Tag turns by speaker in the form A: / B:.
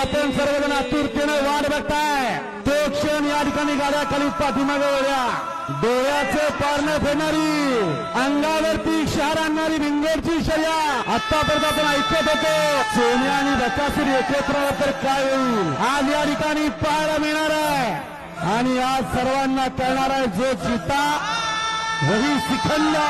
A: आपण सर्वजण आतुरतेने वाट बघताय तो क्षण या ठिकाणी गाड्या खाली पाठीमागे वळल्या डोळ्याचे पारणं फेडणारी अंगावरती शहर आणणारी भिंगोरची शर्या आतापर्यंत आपण ऐकत होतो सोन्या आणि बकासूर एकत्र तर काय होईल आज या ठिकाणी पाहायला मिळणार आहे आणि आज सर्वांना कळणार आहे जो चिता वही सिखंदा